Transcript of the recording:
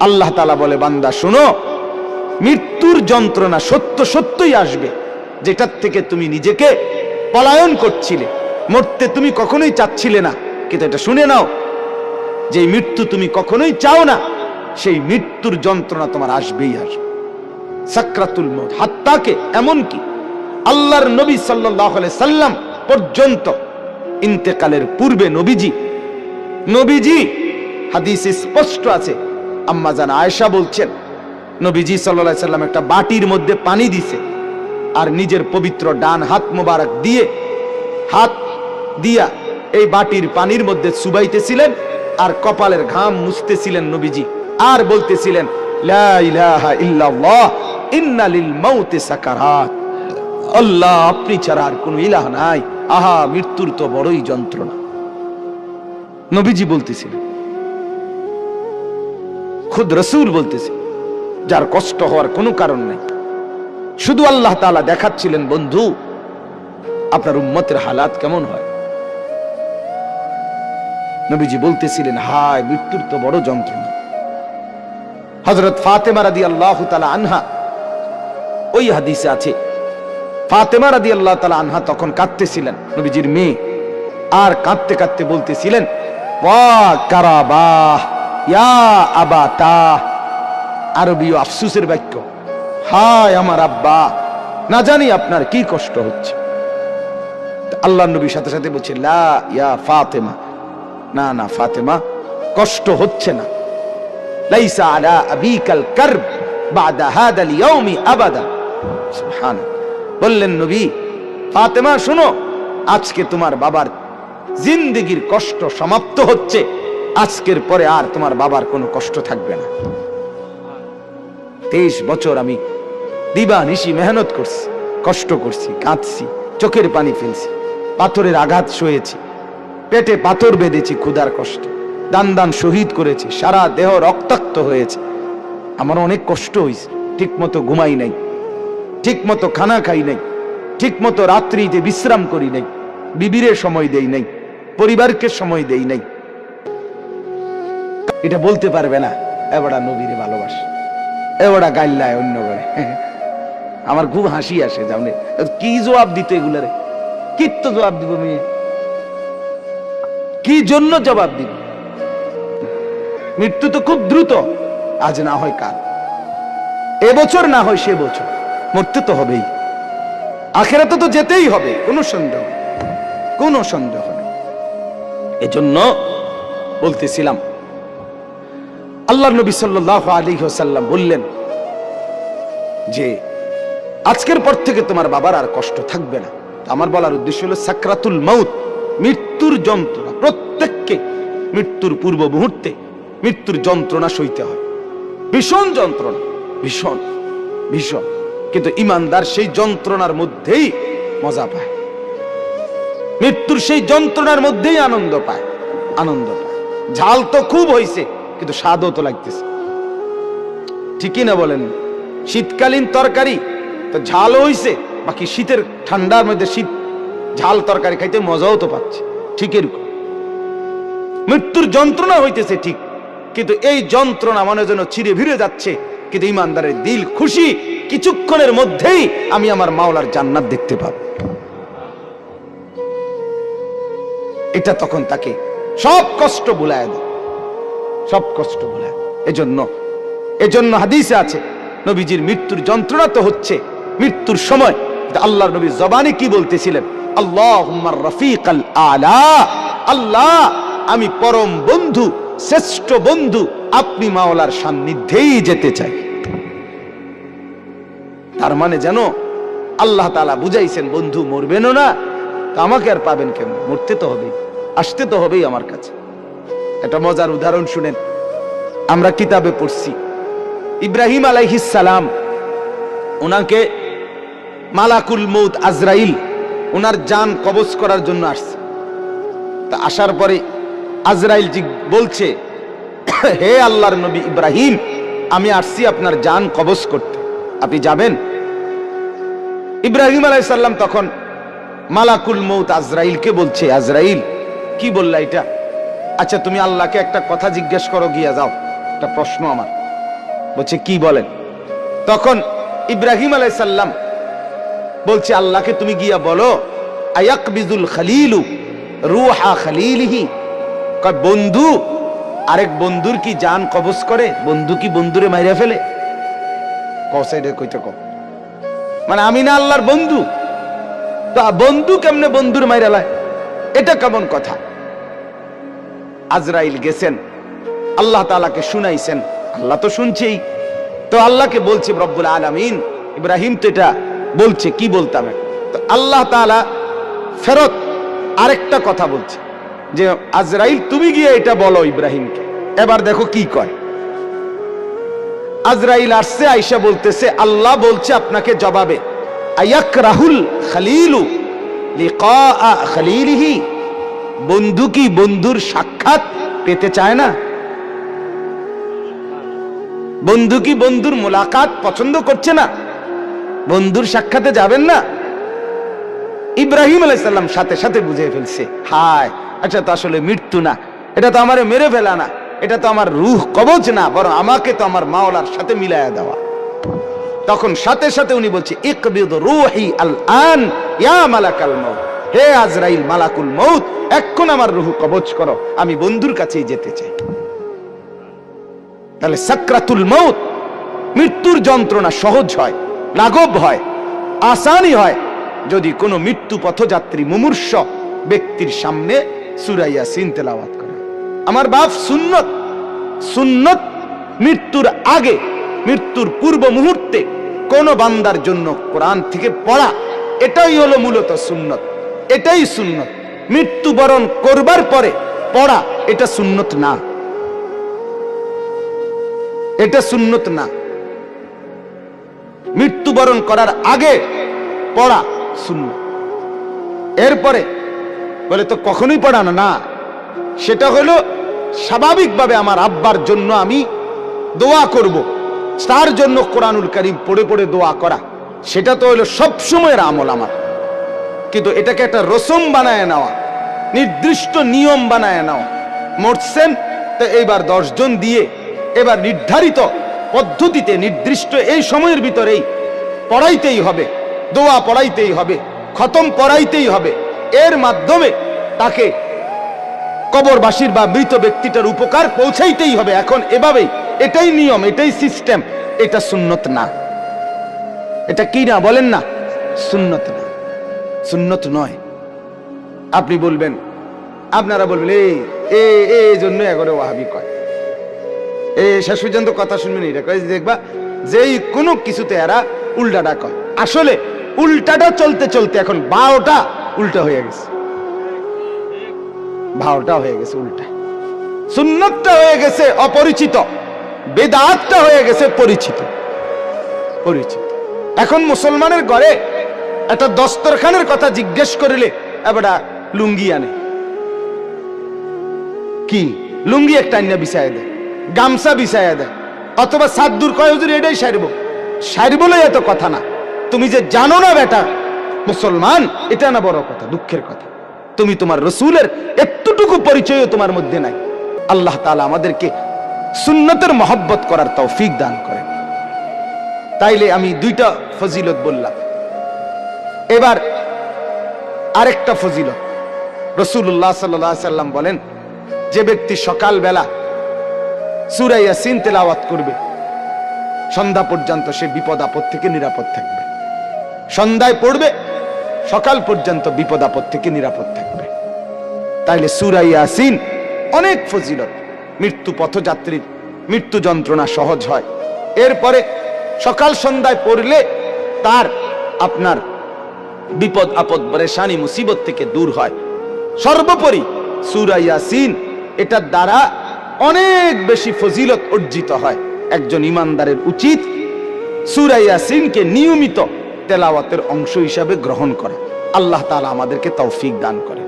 আল্লাহ তাআলা বলে, বান্দা শোনো, মৃত্যুর যন্ত্রণা সত্য সত্যই আসবে, যেটার থেকে তুমি নিজেকে পলায়ন করছিলে, মরতে তুমি কখনোই চাচ্ছিলে না, কিন্তু এটা শুনে নাও, যে মৃত্যু তুমি কখনোই চাও না, সেই মৃত্যুর যন্ত্রণা তোমার আসবেই আসবে। সাকরাতুল মউত, হাত্তাকে এমনকি আল্লাহর নবী সাল্লাল্লাহু আলাইহি সাল্লাম পর্যন্ত ইন্তেকালের পূর্বে নবীজি হাদিসে স্পষ্ট আছে, আম্মা জান আয়েশা বলছেন, নবীজি সাল্লাল্লাহু আলাইহি সাল্লাম একটা বাটির মধ্যে পানি দিছে, আর নিজের পবিত্র ডান হাত মোবারক দিয়ে হাত দিয়া এই বাটির পানির মধ্যে চুবাইতেছিলেন, আর কপালের ঘাম মুছতেছিলেন নবীজি, আর বলতেছিলেন, লা ইলাহা ইল্লাল্লাহ ইন্না লিল মাউতি সাকারাত, আল্লাহ আপনি ছাড়া আর কোনো ইলাহ নাই, আহা মৃত্যুর তো বড়ই যন্ত্রণা। নবীজি বলতেছিলেন, খুদ রাসূল বলতেছে, যার কষ্ট হওয়ার কোনো কারণ নাই, শুধু আল্লাহ তাআলা দেখাচ্ছিলেন, বন্ধু আপনার উম্মতের হালাত কেমন হয়। নবীজি বলতেছিলেন, হায় মৃত্যুর তো বড় যন্ত্রণা। হযরত ফাতেমা রাদিয়াল্লাহু তাআলা আনহা, ওই হাদিসে আছে, ফাতেমা রাদিয়াল্লাহু তাআলা আনহা তখন কাঁদতেছিলেন, নবীজির মেয়ে, আর কাঁদতে কাঁদতে বলতেছিলেন, ওয়া কারাবাহ ইয়া আবাতা, আরবীয় আফসোসের বাক্য, হায় আমার আব্বা, না জানি আপনার কি কষ্ট হচ্ছে। আল্লাহর নবীর সাথে সাথে বলছে, লা ইয়া ফাতেমা, না না ফাতেমা, কষ্ট হচ্ছে না, লাইসা আলা আবিকাল কারব বাদা হাদাল ইয়াউমি আবাদা। সুবহানাল্লাহ। বললেন নবী, ফাতেমা শোনো, আজকে তোমার বাবার জিন্দেগীর কষ্ট সমাপ্ত হচ্ছে, আজকের পরে আর তোমার বাবার কোনো কষ্ট থাকবে না। 23 বছর আমি দিবানিশি মেহনত করছি, কষ্ট করছি, কাঁদছি, চোখের পানি ফেলছি, পাথরের আঘাত সয়েছি, পেটে পাথর বেঁধেছি, ক্ষুধার কষ্ট দান দান শহীদ করেছি, সারা দেহ রক্তাক্ত হয়েছে, আমার অনেক কষ্ট হয়েছে, ঠিক মতো ঘুমাই নাই, ঠিক মতো খানা খাই নাই, ঠিক মতো রাত্রিতে বিশ্রাম করি নাই, বিবিরে সময় দেই নাই, পরিবারকে সময় দেই নাই। এটা বলতে পারবে না এবারে নবীরে ভালোবাসে, এবারে গাইল্লায় অন্য করে। আমার খুব হাসি আসে, জানে কি জবাব দিত এগুলারে, কি তো জবাব দিব মেয়ে, কি জন্য জবাব দিব? মৃত্যু তো খুব দ্রুত, আজ না হয় কাল, এবছর না হয় সে বছর, মরতে তো হবেই, আখিরাতে তো যেতেই হবে, কোনো সন্দেহ নেই। এজন্য বলতেছিলাম, আল্লাহর নবী সাল্লাল্লাহু আলাইহি ওয়াসাল্লাম বললেন যে আজকের পর থেকে তোমার বাবার আর কষ্ট থাকবে না। আমার বলার উদ্দেশ্য হলো সাকরাতুল মউত, মৃত্যুর যন্ত্রণা, প্রত্যেককে মৃত্যুর পূর্ব মুহূর্তে মৃত্যুর যন্ত্রণা সইতে হয়, ভীষণ যন্ত্রণা, ভীষণ ভীষণ, কিন্তু ঈমানদার সেই যন্ত্রণার মধ্যেই মজা পায়, মৃত্যুর সেই যন্ত্রণার মধ্যেই আনন্দ পায়। ঝাল তো খুব হয়েছে, কিন্তু স্বাদও তো লাগতেছে, ঠিকই না বলেন? শীতকালীন তরকারি তো ঝাল হইছে, বাকি শীতের ঠান্ডার মধ্যে শীত ঝাল তরকারি খাইতে মজাও তো পাচ্ছে, ঠিক এরকম মৃত্যুর যন্ত্রণা হইতেছে ঠিক, কিন্তু এই যন্ত্রণা মনে যেন চিরে ভিড়ে যাচ্ছে, কিন্তু ঈমানদারের দিল খুশি, কিছুক্ষণের মধ্যেই আমি আমার মাওলার জান্নাত দেখতে পাবো। এটা তখন তাকে সব কষ্ট ভুলায় দেয়, সব কষ্ট ভুলায়। এজন্য হাদিসে আছে, নবীজির মৃত্যুর যন্ত্রণা তো হচ্ছে মৃত্যুর সময়, আল্লাহর নবী জবানে কি বলতেছিলেন, আল্লাহুম্মা রাফিকাল আলা, আল্লাহ আমি পরম বন্ধু, শ্রেষ্ঠ বন্ধু, আপনি মাওলার সান্নিধ্যেই যেতে চাই। তার মানে যেন আল্লাহ তাআলা বুঝাইছেন, বন্ধু মরবেনও না, তা আমাকে আর পাবেন কেমন, মরতে তো হবেই, আসতে তো হবেই আমার কাছে। একটা মজার উদাহরণ শুনেন, আমরা কিতাবে পড়ছি, ইব্রাহিম আলাইহিস সালাম, ওনাকে মালাকুল মউত আজরাইল ওনার জান কবজ করার জন্য আসছে। তা আসার পরে আজরাইল জি বলছে, হে আল্লাহর নবী ইব্রাহিম, আমি আসছি আপনার জান কবজ করতে, আপনি যাবেন? ইব্রাহিম আলাইহিস সালাম তখন মালাকুল মউত আজরাইলকে বলছে, আজরাইল কি বললা এটা? আচ্ছা তুমি আল্লাহকে একটা কথা জিজ্ঞেস করো, গিয়া যাও, একটা প্রশ্ন আমার, বলছে কি বলেন? তখন ইব্রাহিম আলাইহিস সালাম বলছে আল্লাহকে তুমি গিয়া বলো আয়াকবিজুল খলিলু রূহা খলিলিহি, কয় বন্ধু আরেক বন্ধুর কি জান কবজ করে? বন্ধু কি বন্ধুরে মাইরা ফেলে? কসাইডে কইতে কম, মানে আমি না আল্লাহর বন্ধু, তা বন্ধু কেমনে বন্ধুর মাইরা লায়? এটা কেমন কথা? আজরাইল গেছেন, আল্লাহ তাআলাকে শুনাইছেন, আল্লাহ তো শুনছেই, তো আল্লাহকে বলছে রব্বুল আলামিন, ইব্রাহিম তো এটা বলছে, কি বলতাম? তো আল্লাহ তাআলা ফেরত আরেকটা কথা বলছে যে আজরাইল তুমি গিয়ে এটা বলো ইব্রাহিমকে। এবার দেখো কি কয়। আজরাইল আসছে, আয়েশা বলতেছে আল্লাহ বলছে আপনাকে জবাবে আয়াকরাহুল খলিলু লিকা খলিলিহি, বন্ধু কি বন্ধুর সাক্ষাৎ পেতে চায় না? বন্ধু কি বন্ধুর মোলাকাত পছন্দ করছে না? বন্ধুর সাক্ষাতে যাবেন না? ইব্রাহিম আলাইহিস সালাম সাথে সাথে বুঝে ফেলছে, হায় আচ্ছা তো আসলে মৃত্যু না, এটা তো আমারে মেরে ফেলা না, এটা তো আমার রূহ কবজ না, বরং আমাকে তো আমার মাওলার সাথে মিলায়া দেওয়া। তখন সাথে সাথে উনি বলছে ইকবিদ রূহি আল আন ইয়া মালাকাল মউত, হে আজরাইল মালাকুল মউত, এখন আমার রূহ কবজ করো, আমি বন্ধুর কাছেই যেতে চাই। তাহলে সাকরাতুল মউত, মৃত্যুর যন্ত্রণা সহজ হয়, লাঘব হয়, আসানি হয় যদি কোনো মৃত্যু পথযাত্রী মুমূর্ষ ব্যক্তির সামনে সূরা ইয়াসিন তেলাওয়াত করে। আমার বাপ সুন্নত, সুন্নত মৃত্যুর আগে, মৃত্যুর পূর্ব মুহূর্তে কোন বান্দার জন্য কোরআন থেকে পড়া, এটাই হলো মূলত সুন্নত, এটাই সুন্নত। মৃত্যুবরণ করবার পরে পড়া এটা সুন্নত না, এটা সুন্নত না। মৃত্যুবরণ করার আগে পড়া সুন্নত। এরপরে বলে তো কখনোই পড়ানো না, সেটা হলো স্বাভাবিকভাবে আমার আব্বার জন্য আমি দোয়া করব, তার জন্য কোরআনুল কারীম পড়ে পড়ে দোয়া করা, সেটা তো হলো সব সময়ের আমল আমার। কিন্তু এটাকে একটা রসম বানায় নেওয়া, নির্দিষ্ট নিয়ম বানায় নেওয়া, মরছেন তো এইবার 10 জন দিয়ে এবার নির্ধারিত পদ্ধতিতে নির্দিষ্ট এই সময়ের ভিতরেই পড়াইতেই হবে, দোয়া পড়াইতেই হবে, খতম পড়াইতেই হবে, এর মাধ্যমে তাকে কবরবাসীর বা মৃত ব্যক্তিটার উপকার পৌঁছাইতেই হবে। এখন এভাবেই, এটাই নিয়ম, এটাই সিস্টেম, এটা সুন্নত না। এটা কি না বলেন না? সুন্নত না, সুন্নত নয়। আপনি বলবেন, আপনারা বলবেন এই জন্য এগোরে ওয়াহাবি কয়, শেষ পর্যন্ত কথা শুনবেন, এটা কয় দেখবা যেই কোনো কিছুতে এরা উল্টাটা কয়। আসলে উল্টাটা চলতে চলতে এখন বারোটা উল্টা হয়ে গেছে, ভাওটা হয়ে গেছে উল্টা, সুন্নতটা হয়ে গেছে অপরিচিত, বেদাতটা হয়ে গেছে পরিচিত, পরিচিত। এখন মুসলমানের ঘরে একটা দস্তরখানের কথা জিজ্ঞেস করিলে এবার লুঙ্গি আনে, কি লুঙ্গি একটা আইনা বিছায় দেয়, গামছা বিছায় দেয়, অথবা সাদ্দুর কয় হুজুর এটাই সারবো, সারবলে এত কথা না, তুমি যে জানো না বেটা মুসলমান, এটা না বড় কথা, দুঃখের কথা। তুমি তোমার রসুলের এতটুকু পরিচয়ও তোমার মধ্যে নাই। আল্লাহ তাআলা আমাদেরকে সুন্নতের মহব্বত করার তৌফিক দান করেন। তাইলে আমি 2টা ফজিলত বললাম, এবার আরেকটা ফজিলত। রাসূলুল্লাহ সাল্লাল্লাহু আলাইহি সাল্লাম বলেন, যে ব্যক্তি সকালবেলা সূরা ইয়াসিন তেলাওয়াত করবে সন্ধ্যা পর্যন্ত সে বিপদ আপদ থেকে নিরাপদ থাকবে। সন্ধ্যায় পড়বে, সকাল পর্যন্ত বিপদ আপদ থেকে নিরাপদ থাকবে। তাইলে সূরা ইয়াসিন অনেক ফজিলত, মৃত্যু পথযাত্রীর মৃত্যু যন্ত্রণা সহজ হয়। এরপরে সকাল সন্ধ্যায় পড়লে তার আপনার বিপদ আপদ পরেশানি মুসিবত থেকে দূর হয়। সর্বোপরি সূরা ইয়াসিন এটার দ্বারা অনেক বেশি ফজিলত অর্জিত হয়। একজন ইমানদারের উচিত সূরা ইয়াসিনকে নিয়মিত তেলাওয়াতের অংশ হিসাবে গ্রহণ করা। আল্লাহ তাআলা আমাদেরকে তৌফিক দান করেন।